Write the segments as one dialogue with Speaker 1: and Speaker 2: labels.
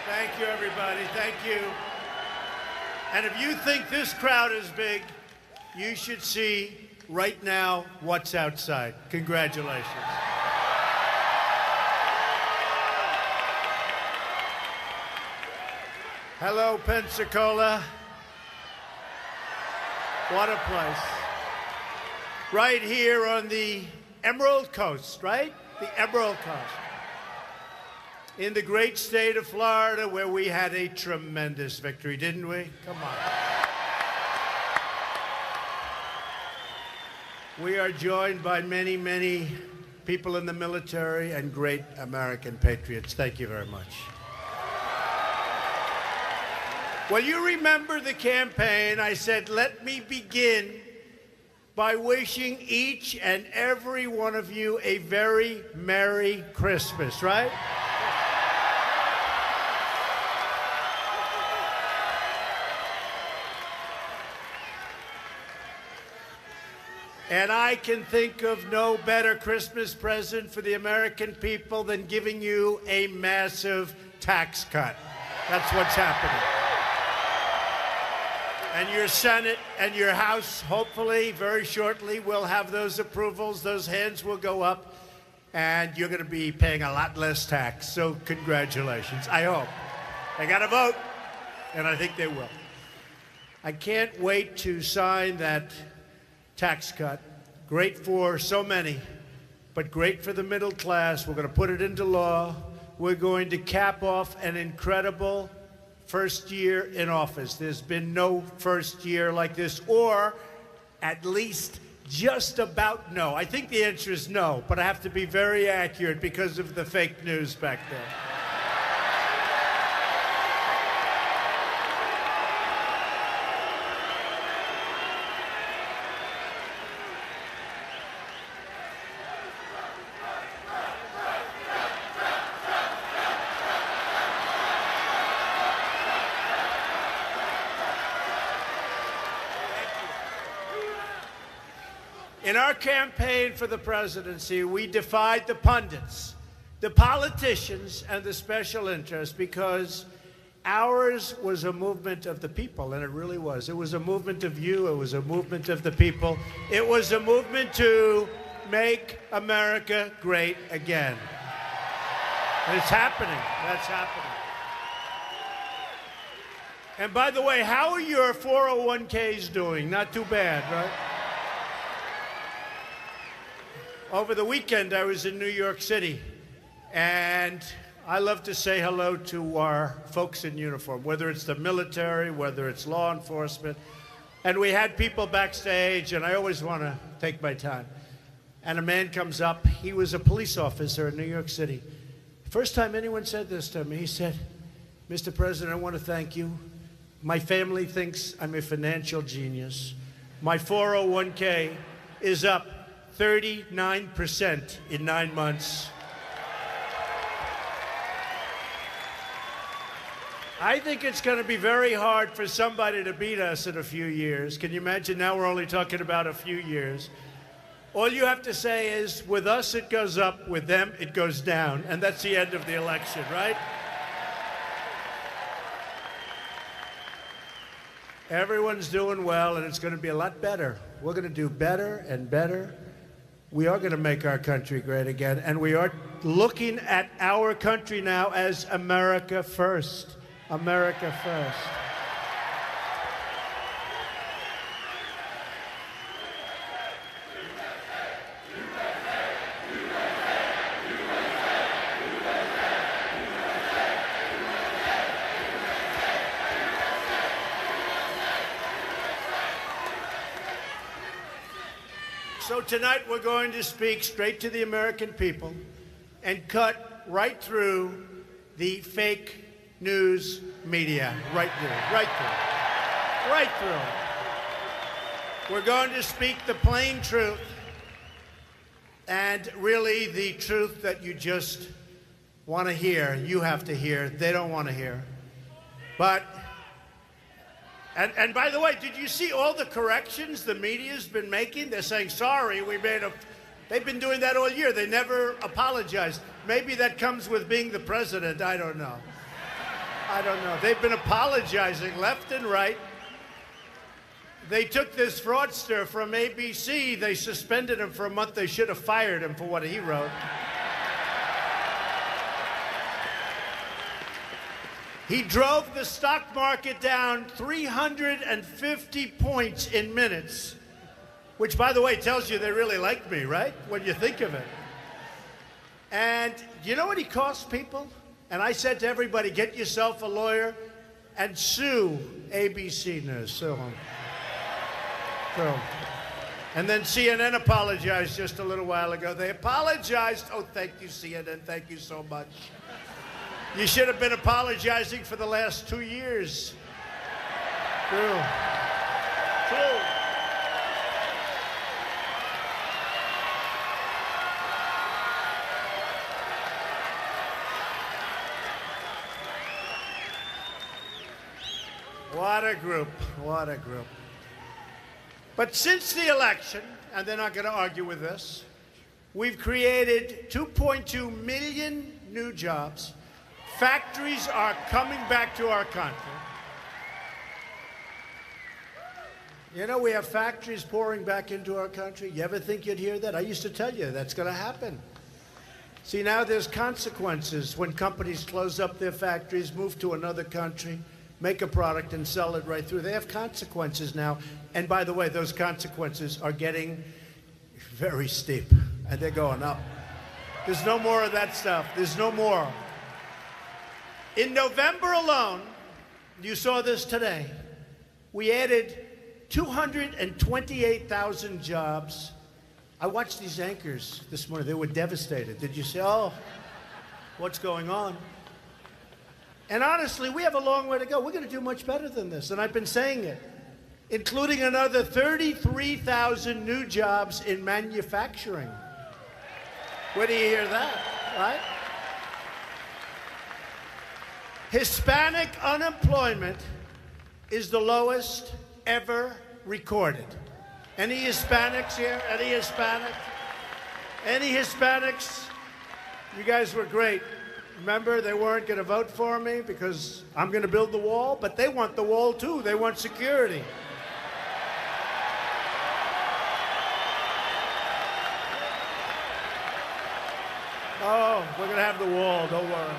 Speaker 1: Thank you, everybody. Thank you. And if you think this crowd is big, you should see right now what's outside. Congratulations. Hello, Pensacola. What a place. Right here on the Emerald Coast, right? The Emerald Coast. In the great state of Florida, where we had a tremendous victory, didn't we? Come on. We are joined by many, many people in the military and great American patriots. Thank you very much. Well, you remember the campaign. I said, let me begin by wishing each and every one of you a very Merry Christmas, right? And I can think of no better Christmas present for the American people than giving you a massive tax cut. That's what's happening. And your Senate and your House, hopefully, very shortly, will have those approvals. Those hands will go up, and you're going to be paying a lot less tax. So congratulations, I hope. They got to vote, and I think they will. I can't wait to sign that tax cut. Great for so many, but great for the middle class. We're going to put it into law. We're going to cap off an incredible first year in office. There's been no first year like this, or at least just about no. I think the answer is no, but I have to be very accurate because of the fake news back then. In our campaign for the presidency, we defied the pundits, the politicians, and the special interests because ours was a movement of the people, and it really was. It was a movement of you. It was a movement of the people. It was a movement to make America great again. And it's happening. That's happening. And by the way, how are your 401ks doing? Not too bad, right? Over the weekend, I was in New York City, and I love to say hello to our folks in uniform, whether it's the military, whether it's law enforcement. And we had people backstage, and I always want to take my time. And a man comes up. He was a police officer in New York City. First time anyone said this to me, he said, Mr. President, I want to thank you. My family thinks I'm a financial genius. My 401k is up 39% in 9 months. I think it's going to be very hard for somebody to beat us in a few years. Can you imagine? Now we're only talking about a few years. All you have to say is, with us it goes up, with them it goes down, and that's the end of the election, right? Everyone's doing well, and it's going to be a lot better. We're going to do better and better. We are going to make our country great again, and we are looking at our country now as America first. America first. So tonight we're going to speak straight to the American people and cut right through the fake news media. Right through. We're going to speak the plain truth and really the truth that you just want to hear. You have to hear. They don't want to hear. But And by the way, did you see all the corrections the media's been making? They're saying, sorry, they've been doing that all year. They never apologized. Maybe that comes with being the president. I don't know. I don't know. They've been apologizing left and right. They took this fraudster from ABC. They suspended him for a month. They should have fired him for what he wrote. He drove the stock market down 350 points in minutes, which, by the way, tells you they really like me, right? When you think of it. And you know what he cost people? And I said to everybody, get yourself a lawyer and sue ABC News. Sue him. And then CNN apologized just a little while ago. They apologized. Oh, thank you, CNN. Thank you so much. You should have been apologizing for the last 2 years. True. What a group. What a group. But since the election, and they're not going to argue with this, we've created 2.2 million new jobs. Factories are coming back to our country. You know, we have factories pouring back into our country. You ever think you'd hear that? I used to tell you that's going to happen. See, now there's consequences when companies close up their factories, move to another country, make a product and sell it right through. They have consequences now. And by the way, those consequences are getting very steep, and they're going up. There's no more of that stuff. There's no more. In November alone, you saw this today, we added 228,000 jobs. I watched these anchors this morning. They were devastated. Did you say, oh, what's going on? And honestly, we have a long way to go. We're going to do much better than this, and I've been saying it, including another 33,000 new jobs in manufacturing. Where do you hear that, right? Hispanic unemployment is the lowest ever recorded. Any Hispanics here? Any Hispanics? Any Hispanics? You guys were great. Remember, they weren't going to vote for me because I'm going to build the wall, but they want the wall too. They want security. Oh, we're going to have the wall, don't worry.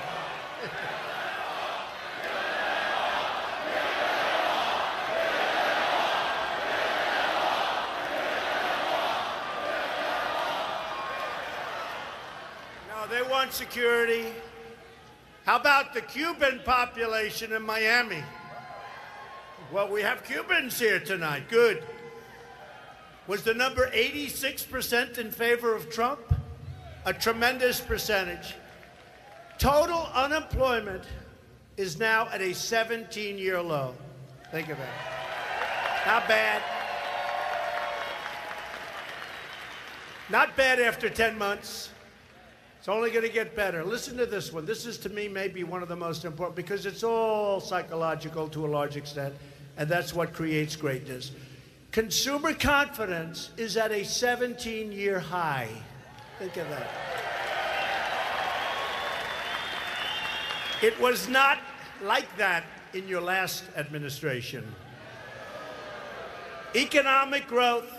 Speaker 1: They want security. How about the Cuban population in Miami? Well, we have Cubans here tonight. Good. Was the number 86% in favor of Trump? A tremendous percentage. Total unemployment is now at a 17-year low. Think of that. Not bad. Not bad after 10 months. It's only going to get better. Listen to this one. This is, to me, maybe one of the most important because it's all psychological to a large extent, and that's what creates greatness. Consumer confidence is at a 17-year high. Think of that. It was not like that in your last administration. Economic growth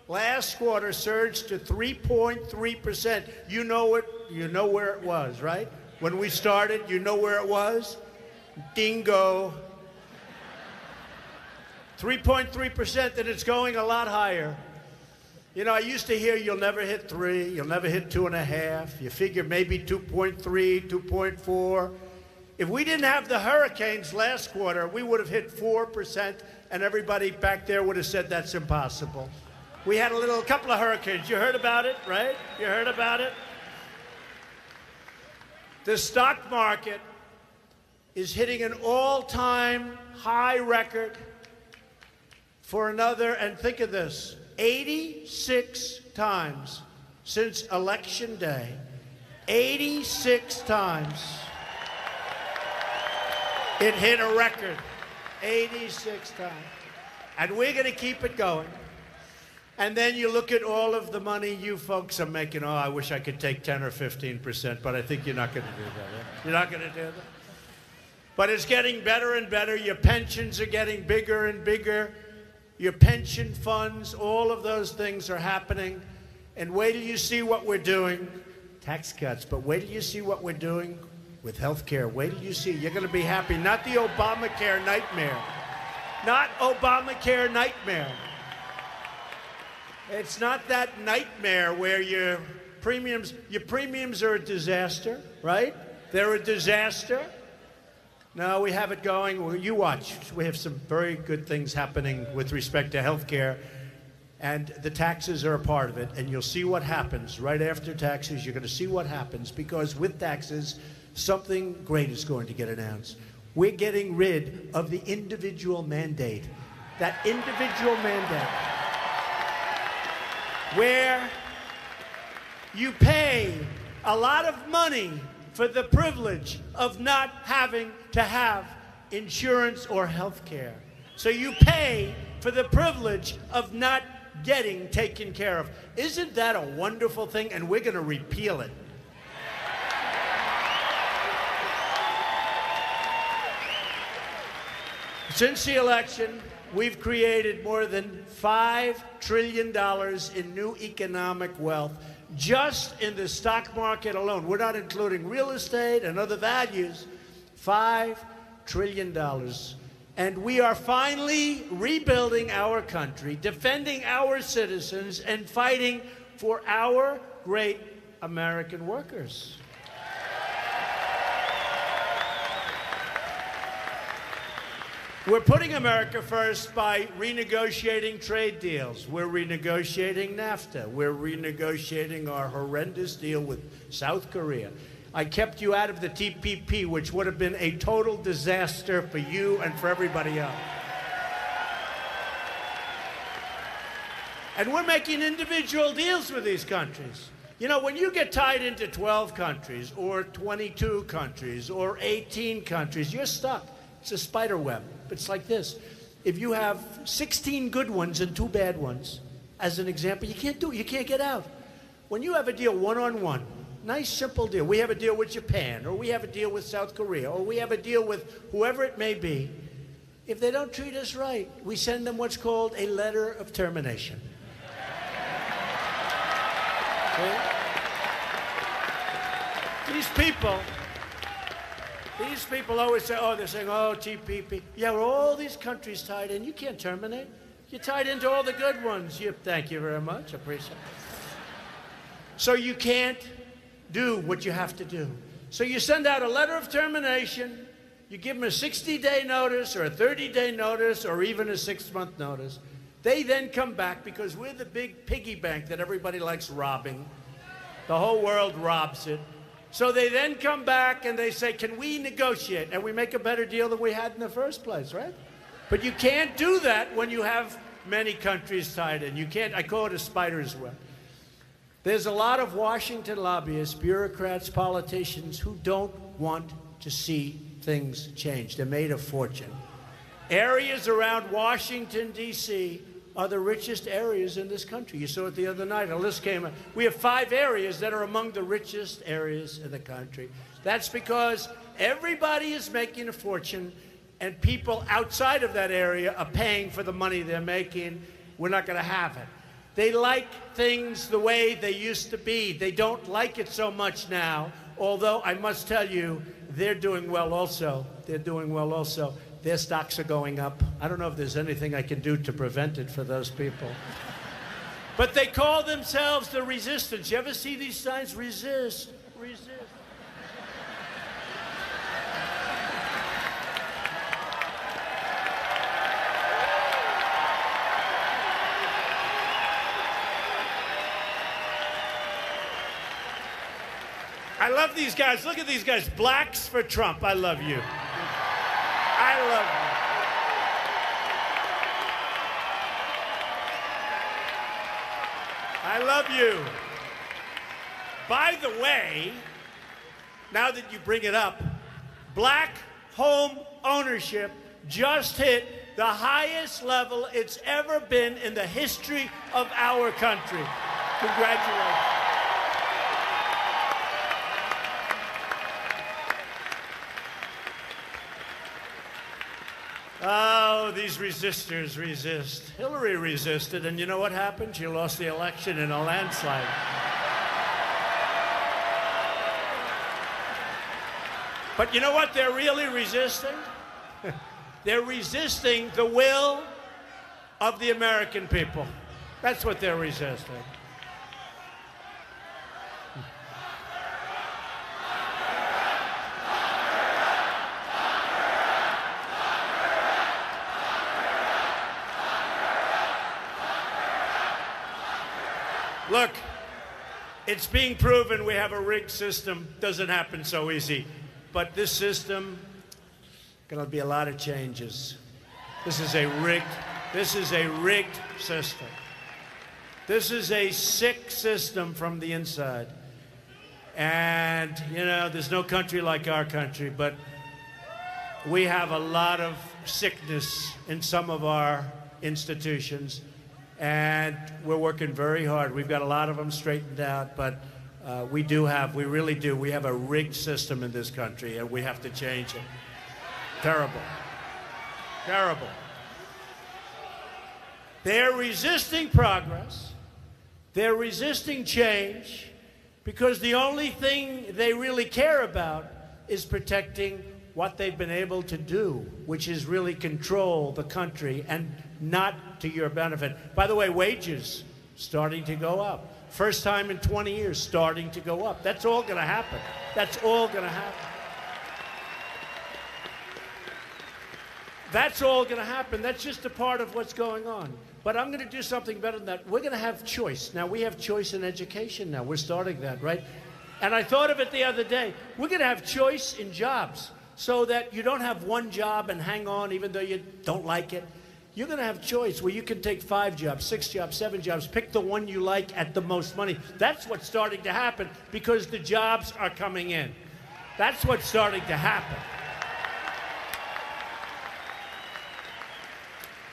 Speaker 1: last quarter surged to 3.3%. You know it. You know where it was, right? When we started, you know where it was? Dingo. 3.3%, and it's going a lot higher. You know, I used to hear you'll never hit 3, you'll never hit 2.5. You figure maybe 2.3, 2.4. If we didn't have the hurricanes last quarter, we would have hit 4%, and everybody back there would have said that's impossible. We had a couple of hurricanes. You heard about it, right? You heard about it? The stock market is hitting an all-time high record for another, and think of this, 86 times since Election Day. 86 times. It hit a record. 86 times. And we're going to keep it going. And then you look at all of the money you folks are making. Oh, I wish I could take 10 or 15%, but I think you're not going to do that. You're not going to do that. But it's getting better and better. Your pensions are getting bigger and bigger. Your pension funds, all of those things are happening. And wait till you see what we're doing. Tax cuts, but wait till you see what we're doing with health care. Wait till you see. You're going to be happy. Not the Obamacare nightmare. Not Obamacare nightmare. It's not that nightmare where your premiums are a disaster, right? They're a disaster. No, we have it going. You watch. We have some very good things happening with respect to health care. And the taxes are a part of it. And you'll see what happens right after taxes. You're going to see what happens because with taxes, something great is going to get announced. We're getting rid of the individual mandate. That individual mandate. Where you pay a lot of money for the privilege of not having to have insurance or health care. So you pay for the privilege of not getting taken care of. Isn't that a wonderful thing? And we're going to repeal it. Since the election, we've created more than $5 trillion in new economic wealth just in the stock market alone. We're not including real estate and other values. $5 trillion. And we are finally rebuilding our country, defending our citizens, and fighting for our great American workers. We're putting America first by renegotiating trade deals. We're renegotiating NAFTA. We're renegotiating our horrendous deal with South Korea. I kept you out of the TPP, which would have been a total disaster for you and for everybody else. And we're making individual deals with these countries. You know, when you get tied into 12 countries or 22 countries or 18 countries, you're stuck. It's a spider web. It's like this. If you have 16 good ones and 2 bad ones, as an example, you can't do it. You can't get out. When you have a deal one-on-one, nice, simple deal. We have a deal with Japan, or we have a deal with South Korea, or we have a deal with whoever it may be. If they don't treat us right, we send them what's called a letter of termination. Okay? These people always say, oh, they're saying, oh, TPP. Yeah, well, all these countries tied in. You can't terminate. You're tied into all the good ones. Thank you very much. Appreciate it. So you can't do what you have to do. So you send out a letter of termination. You give them a 60-day notice or a 30-day notice or even a 6-month notice. They then come back because we're the big piggy bank that everybody likes robbing. The whole world robs it. So they then come back and they say, can we negotiate? And we make a better deal than we had in the first place, right? But you can't do that when you have many countries tied in. You can't, I call it a spider's web. There's a lot of Washington lobbyists, bureaucrats, politicians who don't want to see things change. They're made a fortune. Areas around Washington, D.C. are the richest areas in this country. You saw it the other night. A list came out. We have 5 areas that are among the richest areas in the country. That's because everybody is making a fortune, and people outside of that area are paying for the money they're making. We're not going to have it. They like things the way they used to be. They don't like it so much now, although I must tell you, they're doing well also. They're doing well also. Their stocks are going up. I don't know if there's anything I can do to prevent it for those people. But they call themselves the resistance. You ever see these signs? Resist, resist. I love these guys. Look at these guys. Blacks for Trump. I love you. I love you. I love you. By the way, now that you bring it up, black home ownership just hit the highest level it's ever been in the history of our country. Congratulations. Oh, these resistors resist. Hillary resisted, and you know what happened? She lost the election in a landslide. But you know what they're really resisting? They're resisting the will of the American people. That's what they're resisting. Look, it's being proven we have a rigged system. Doesn't happen so easy. But this system, going to be a lot of changes. This is a rigged system. This is a sick system from the inside. And, you know, there's no country like our country, but we have a lot of sickness in some of our institutions. And we're working very hard. We've got a lot of them straightened out, but we really do. We have a rigged system in this country, and we have to change it. Terrible. Terrible. They're resisting progress. They're resisting change because the only thing they really care about is protecting what they've been able to do, which is really control the country and not to your benefit. By the way, wages starting to go up. First time in 20 years, starting to go up. That's all going to happen. That's all going to happen. That's all going to happen. That's just a part of what's going on. But I'm going to do something better than that. We're going to have choice. Now, we have choice in education now. We're starting that, right? And I thought of it the other day. We're going to have choice in jobs so that you don't have one job and hang on even though you don't like it. You're going to have choice where you can take 5 jobs, 6 jobs, 7 jobs, pick the one you like at the most money. That's what's starting to happen because the jobs are coming in. That's what's starting to happen.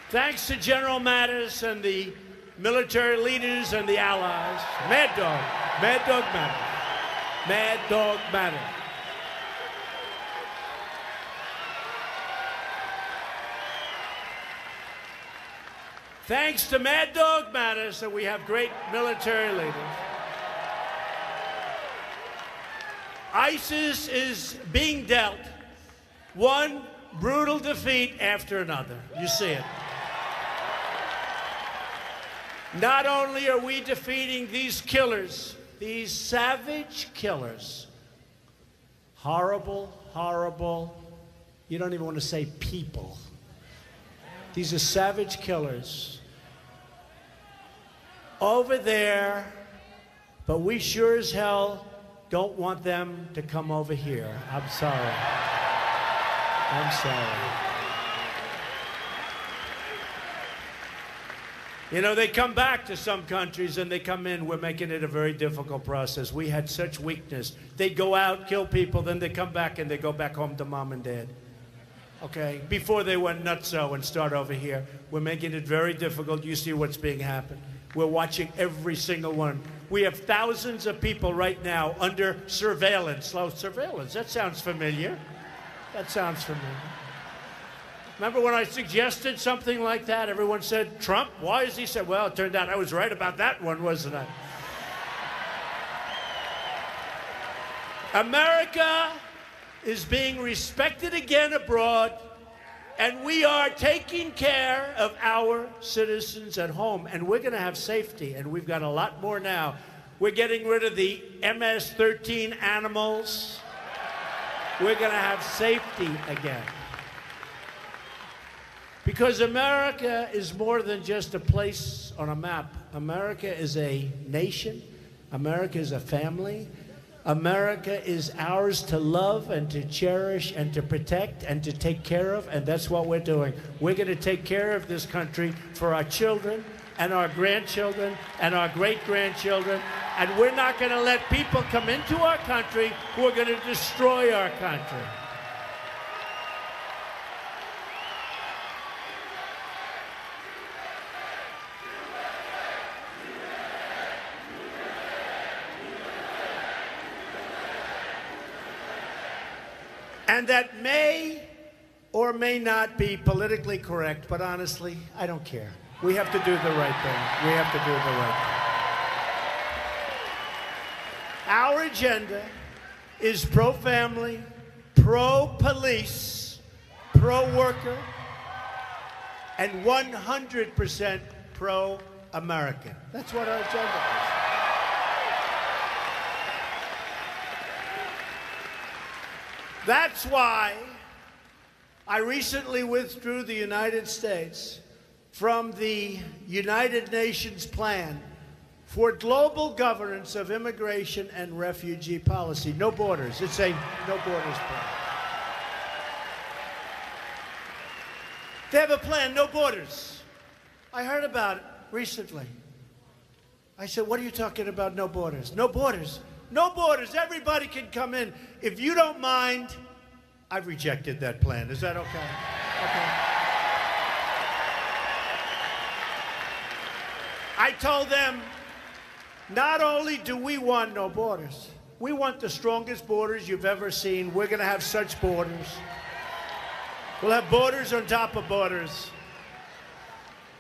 Speaker 1: Thanks to General Mattis and the military leaders and the allies. Mad Dog Mattis. Mad Dog Mattis. Thanks to Mad Dog Mattis, and we have great military leaders. ISIS is being dealt one brutal defeat after another. You see it. Not only are we defeating these killers, these savage killers, horrible, horrible, you don't even want to say people. These are savage killers over there, but we sure as hell don't want them to come over here. I'm sorry. I'm sorry. You know, they come back to some countries and they come in. We're making it a very difficult process. We had such weakness. They'd go out, kill people, then they come back and they go back home to mom and dad. Okay, before they went nutso and start over here. We're making it very difficult. You see what's being happened. We're watching every single one. We have thousands of people right now under surveillance. Slow surveillance, that sounds familiar. That sounds familiar. Remember when I suggested something like that? Everyone said, Trump? Why is he said? Well, it turned out I was right about that one, wasn't I? America is being respected again abroad, and we are taking care of our citizens at home, and we're going to have safety, and we've got a lot more now. We're getting rid of the MS-13 animals. We're going to have safety again. Because America is more than just a place on a map. America is a nation. America is a family. America is ours to love and to cherish and to protect and to take care of, and that's what we're doing. We're going to take care of this country for our children and our grandchildren and our great-grandchildren, and we're not going to let people come into our country who are going to destroy our country. And that may or may not be politically correct, but honestly, I don't care. We have to do the right thing. We have to do the right thing. Our agenda is pro-family, pro-police, pro-worker, and 100% pro-American. That's what our agenda is. That's why I recently withdrew the United States from the United Nations plan for global governance of immigration and refugee policy. No borders. It's a no borders plan. They have a plan, no borders. I heard about it recently. I said, what are you talking about, no borders? No borders. No borders. Everybody can come in. If you don't mind, I've rejected that plan. Is that okay? Okay. I told them, not only do we want no borders, we want the strongest borders you've ever seen. We're going to have such borders. We'll have borders on top of borders.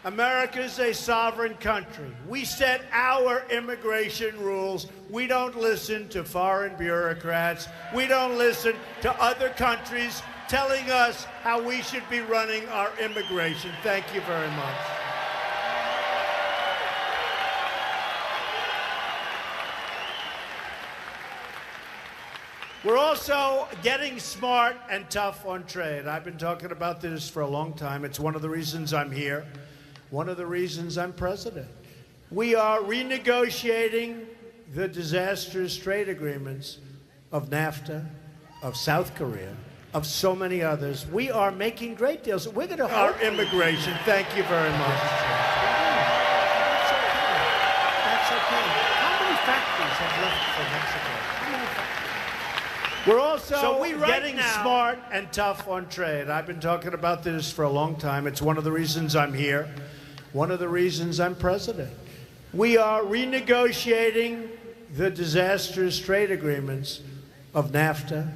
Speaker 1: America's a sovereign country. We set our immigration rules. We don't listen to foreign bureaucrats. We don't listen to other countries telling us how we should be running our immigration. Thank you very much. We're also getting smart and tough on trade. I've been talking about this for a long time. It's one of the reasons I'm here. One of the reasons I'm president. We are renegotiating the disastrous trade agreements of NAFTA, of South Korea, of so many others. We are making great deals. We're going to our immigration. Thank you very much. That's okay. That's okay. How many factories have left for Mexico? How many factories? We're also getting smart and tough on trade. I've been talking about this for a long time. It's one of the reasons I'm here. One of the reasons I'm president. We are renegotiating the disastrous trade agreements of NAFTA,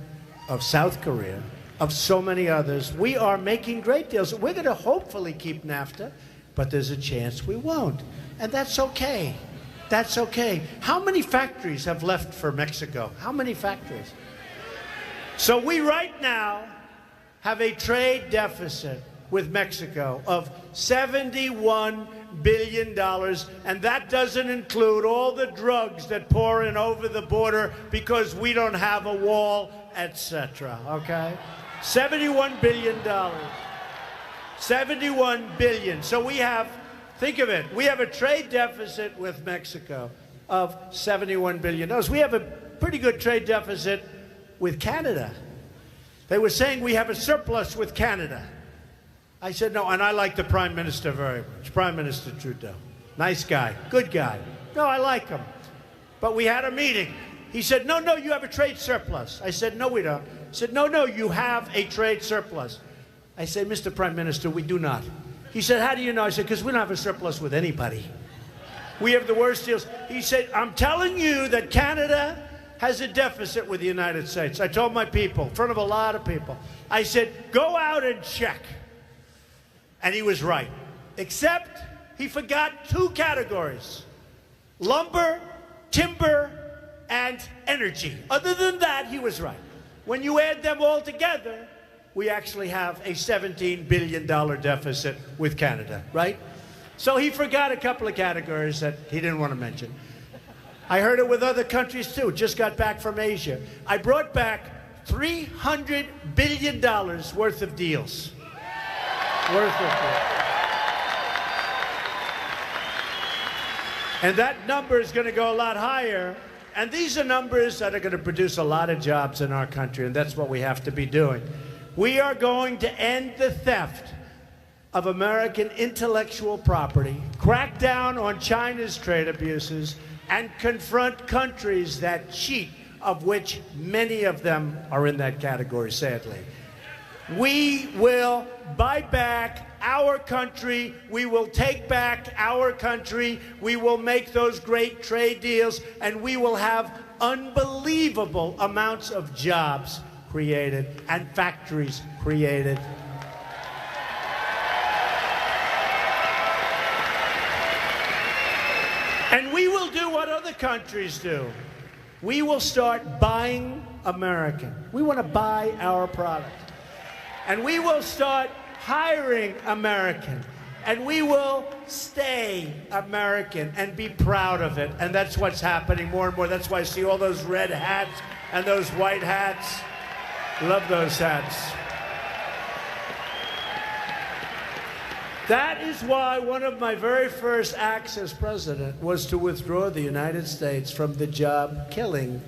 Speaker 1: of South Korea, of so many others. We are making great deals. We're going to hopefully keep NAFTA, but there's a chance we won't. And that's okay. That's okay. How many factories have left for Mexico? How many factories? So we right now have a trade deficit with Mexico of $71 billion, and that doesn't include all the drugs that pour in over the border because we don't have a wall, etc. Okay? $71 billion. $71 billion. So we have, think of it, we have a trade deficit with Mexico of $71 billion. We have a pretty good trade deficit with Canada. They were saying we have a surplus with Canada. I said, no, and I like the Prime Minister very much, Prime Minister Trudeau. Nice guy, good guy. No, I like him. But we had a meeting. He said, no, you have a trade surplus. I said, no, we don't. He said, no, you have a trade surplus. I said, Mr. Prime Minister, we do not. He said, how do you know? I said, because we don't have a surplus with anybody. We have the worst deals. He said, I'm telling you that Canada has a deficit with the United States. I told my people, in front of a lot of people, I said, go out and check. And he was right, except he forgot two categories: lumber, timber, and energy. Other than that, he was right. When you add them all together, we actually have a $17 billion deficit with Canada, right? So he forgot a couple of categories that he didn't want to mention. I heard it with other countries too. Just got back from Asia. I brought back $300 billion worth of deals. And that number is going to go a lot higher. And these are numbers that are going to produce a lot of jobs in our country, and that's what we have to be doing. We are going to end the theft of American intellectual property, crack down on China's trade abuses, and confront countries that cheat, of which many of them are in that category, sadly. We will buy back our country. We will take back our country. We will make those great trade deals, and we will have unbelievable amounts of jobs created and factories created And we will do what other countries do. We will start buying American. We want to buy our product. And we will start hiring American. And we will stay American and be proud of it. And that's what's happening more and more. That's why I see all those red hats and those white hats. Love those hats. That is why one of my very first acts as president was to withdraw the United States from the job-killing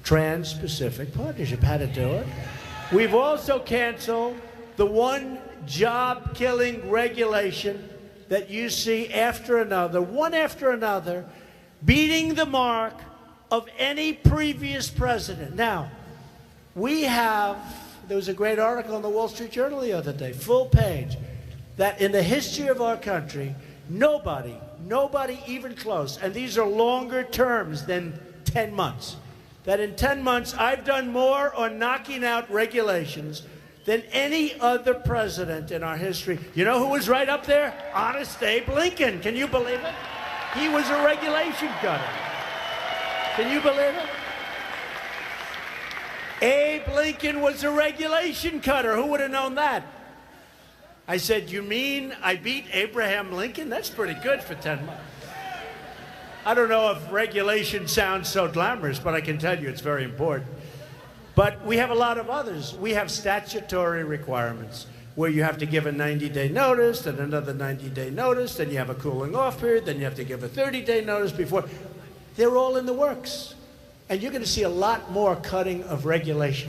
Speaker 1: Trans-Pacific Partnership. Had to do it. We've also canceled the one job-killing regulation that you see after another, one after another, beating the mark of any previous president. Now, there was a great article in the Wall Street Journal the other day, full page, that in the history of our country, nobody even close, and these are longer terms than 10 months, that in 10 months I've done more on knocking out regulations than any other president in our history. You know who was right up there? Honest Abe Lincoln. Can you believe it? He was a regulation cutter. Can you believe it? Abe Lincoln was a regulation cutter. Who would have known that? I said, you mean I beat Abraham Lincoln? That's pretty good for 10 months. I don't know if regulation sounds so glamorous, but I can tell you it's very important. But we have a lot of others. We have statutory requirements where you have to give a 90-day notice, then another 90-day notice, then you have a cooling off period, then you have to give a 30-day notice before. They're all in the works. And you're going to see a lot more cutting of regulation.